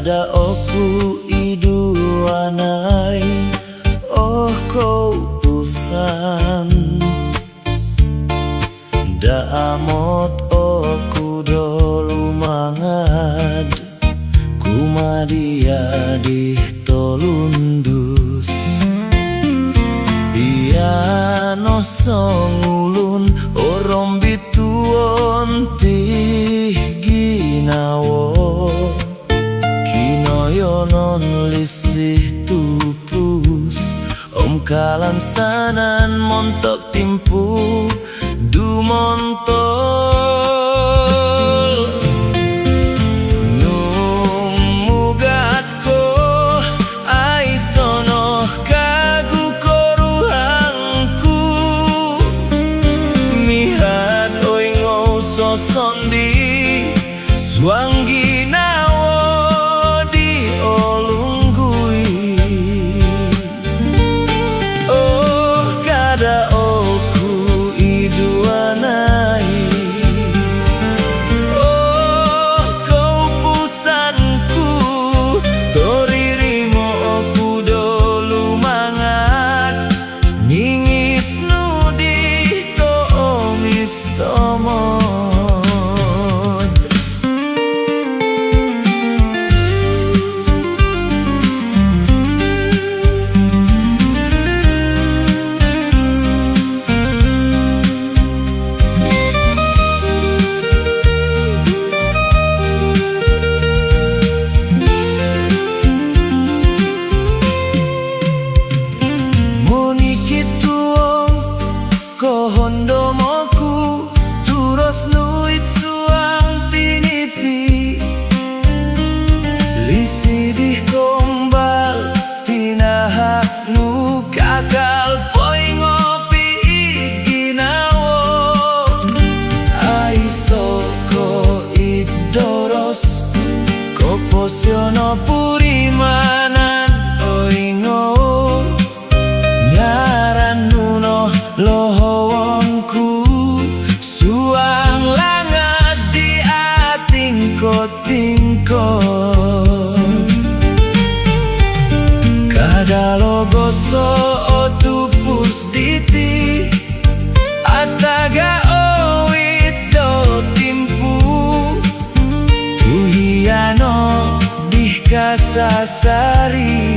Kada oku iduanai oh kau pusan da amot oku dolu mangad kumadia di tolundus iya no songulun orom bituon tih ginawo non lisih tupus om kalansanan montok timpu du montol nung mugat ko ai sono kagu koruhangku mihat oingo sosondi suanggi hondomoku turos nuit suang tinipi lisidih kombal tinahak nu kakal poi ngopi ginawo aisoko idoros koposiono purimanan oingo nyaran nuno loho kada logoso otupus diti ataga owit do timpu tuhiano dih kasasari